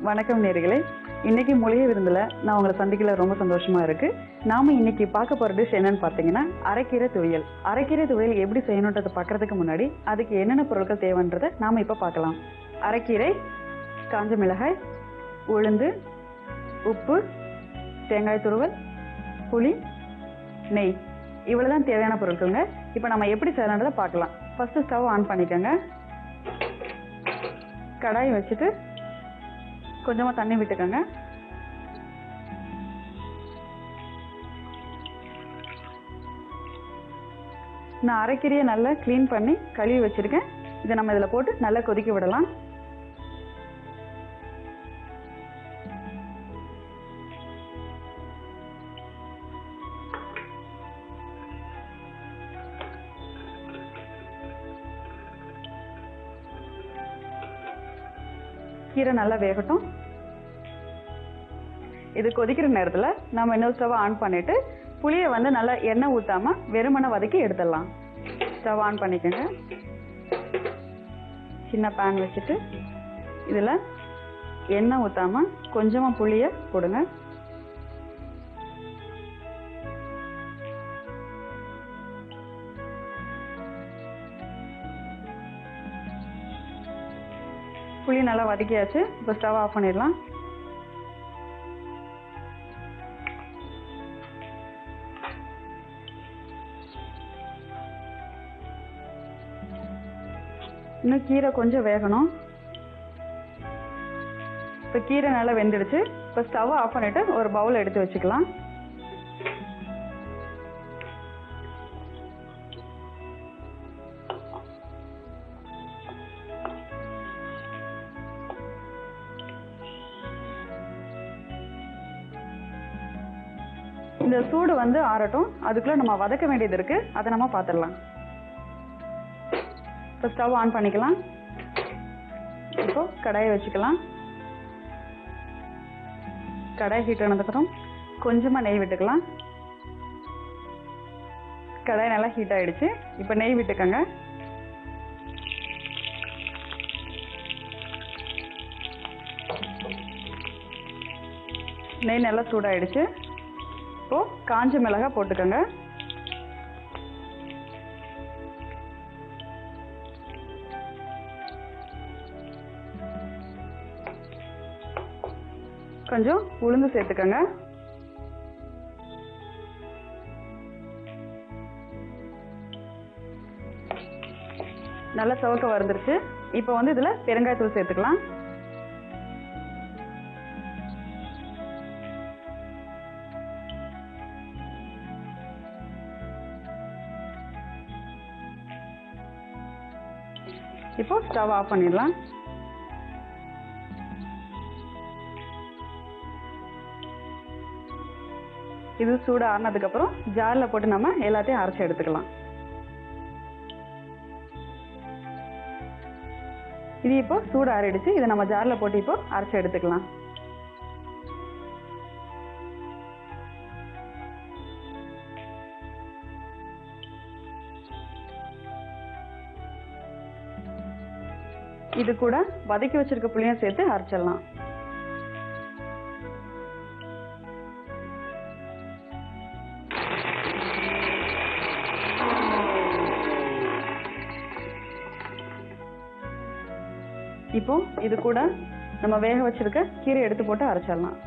வணக்கம் நேயர்களே, இன்னைக்கு மூலிகை விருந்துல நான் உங்களை சந்திக்கல ரொம்ப சந்தோஷமா இருக்கு. நாம இன்னைக்கு பார்க்க போற டிஷ் என்னன்னு பார்த்தீங்கன்னா அரைக்கீரை துவையல். அரைக்கீரை துவையல் எப்படி செய்யணுன்றதை பார்க்கறதுக்கு முன்னாடி அதுக்கு என்னென்ன பொருட்கள் தேவைன்றதை நாம இப்ப பார்க்கலாம். அரைக்கீரை, காஞ்ச மிளகாய், உளுந்து, உப்பு, தேங்காய் துருவல், புளி, நெய், இவ்வளவுதான் தேவையான பொருட்களுங்க. இப்போ நம்ம எப்படி செய்யலான்றதை பார்க்கலாம். ஃபர்ஸ்ட் ஸ்டவ் ஆன் பண்ணிக்கோங்க. கடாய் வச்சுட்டு கொஞ்சமாக தண்ணி விட்டுக்கோங்க. நான் அரைக்கீரையை நல்லா க்ளீன் பண்ணி கழுவி வச்சுருக்கேன். இதை நம்ம இதில் போட்டு நல்லா கொதிக்க விடலாம். கீரை நல்லா வேகட்டும். இது கொதிக்கிற நேரத்தில் நம்ம இன்னொரு ஸ்டவ் ஆன் பண்ணிட்டு புளியை வந்து நல்லா எண்ணெய் ஊற்றாம வெறுமனை வதக்கி எடுத்துடலாம். ஸ்டவ் ஆன் பண்ணிக்கோங்க. சின்ன பேன் வச்சுட்டு இதில் எண்ணெய் ஊற்றாம கொஞ்சமாக புளியை போடுங்க. புளி நல்லா வதக்கியாச்சு. இப்போ ஸ்டவ் ஆஃப் பண்ணிடலாம். இன்னும் கீரை கொஞ்சம் வேகணும். இப்போ கீரை நல்லா வெந்துடுச்சு. இப்போ ஸ்டவ் ஆஃப் பண்ணிட்டு ஒரு பவுல் எடுத்து வச்சுக்கலாம். இந்த சூடு வந்து ஆறட்டும். அதுக்குள்ள நம்ம வதக்க வேண்டியது இருக்கு, அதை நம்ம பார்த்துடலாம். இப்போ ஸ்டவ் ஆன் பண்ணிக்கலாம். இப்போ கடாயை வச்சுக்கலாம். கடாய் ஹீட் ஆனதுக்கப்புறம் கொஞ்சமாக நெய் விட்டுக்கலாம். கடாய் நல்லா ஹீட் ஆயிடுச்சு. இப்போ நெய் விட்டுக்கோங்க. நெய் நல்லா சூடாயிடுச்சு. இப்போ காஞ்ச மிளகாய் போட்டுக்கோங்க. கொஞ்சம் உளுந்து சேர்த்துக்கோங்க. நல்லா சவக்க வந்துருச்சு. இப்போ வந்து இதுல பெருங்காயத்தூள் சேர்த்துக்கலாம். இப்போ ஸ்டவ் ஆஃப் பண்ணிடலாம். இது சூடு ஆறினதுக்கு அப்புறம் ஜார்ல போட்டு நம்ம எல்லாத்தையும் அரைச்சு எடுத்துக்கலாம். இது இப்போ சூடு ஆறிடுச்சு. இதை நம்ம ஜார்ல போட்டு இப்போ அரைச்சு எடுத்துக்கலாம். இது கூட வதக்கி வச்சிருக்க புளியும் சேர்த்து அரைச்சிடலாம். இப்போ இது கூட நம்ம வேக வச்சிருக்க கீரை எடுத்து போட்டு அரைச்சிடலாம்.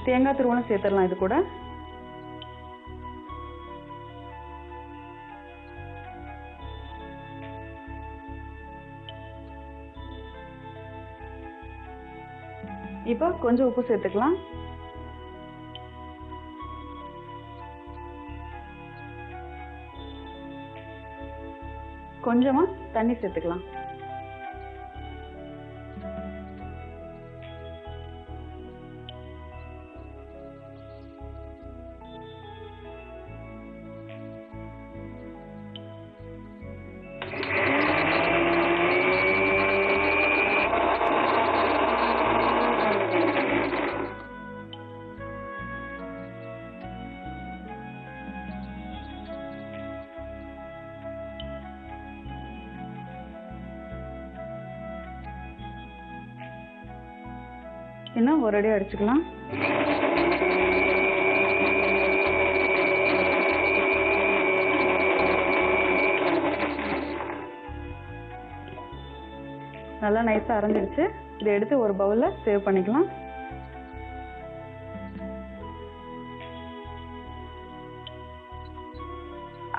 தேங்காய் துருவலும் சேர்த்துடலாம். இது கூட இப்போ கொஞ்சம் உப்பு சேர்த்துக்கலாம். கொஞ்சமா தண்ணி சேர்த்துக்கலாம். இன்னும் ஒரு அடி அடிச்சுக்கலாம். நல்லா நைஸாக அரைஞ்சிருச்சு. இதை எடுத்து ஒரு பவுலில் சேவ் பண்ணிக்கலாம்.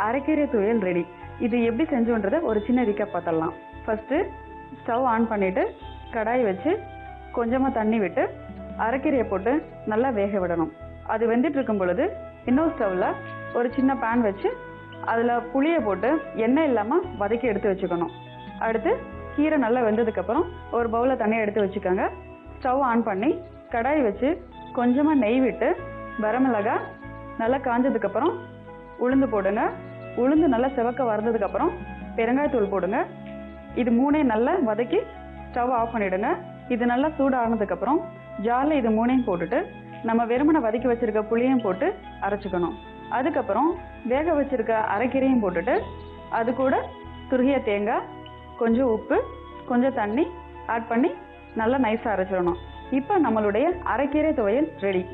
அரைக்கீரை துவையல் ரெடி. இது எப்படி செஞ்சோன்றதை ஒரு சின்ன ரீகேப் பார்த்துடலாம். ஃபஸ்ட்டு ஸ்டவ் ஆன் பண்ணிவிட்டு கடாய் வச்சு கொஞ்சமாக தண்ணி விட்டு அரைக்கீரையை போட்டு நல்லா வேக விடணும். அது வெந்துட்டு இருக்கும் பொழுது இன்னொரு ஸ்டவ்வில் ஒரு சின்ன பேன் வச்சு அதில் புளியை போட்டு எண்ணெய் இல்லாமல் வதக்கி எடுத்து வச்சுக்கணும். அடுத்து கீரை நல்லா வெந்ததுக்கப்புறம் ஒரு பவுலில் தண்ணியை எடுத்து வச்சுக்கோங்க. ஸ்டவ் ஆன் பண்ணி கடாய் வச்சு கொஞ்சமாக நெய் விட்டு வரமிளகாய் நல்லா காஞ்சதுக்கப்புறம் உளுந்து போடுங்க. உளுந்து நல்லா செவக்க வறந்ததுக்கப்புறம் பெருங்காயத்தூள் போடுங்க. இது மூணையும் நல்லா வதக்கி ஸ்டவ் ஆஃப் பண்ணிவிடுங்க. இது நல்லா சூடானதுக்கப்புறம் ஜாரில் இது மூணையும் போட்டுட்டு நம்ம வெறுமனை வதக்கி வச்சுருக்க புளியையும் போட்டு அரைச்சிக்கணும். அதுக்கப்புறம் வேக வச்சுருக்க அரைக்கீரையும் போட்டுட்டு அது கூட துருகிய தேங்காய், கொஞ்சம் உப்பு, கொஞ்சம் தண்ணி ஆட் பண்ணி நல்லா நைஸாக அரைச்சிடணும். இப்போ நம்மளுடைய அரைக்கீரை துவையல் ரெடி.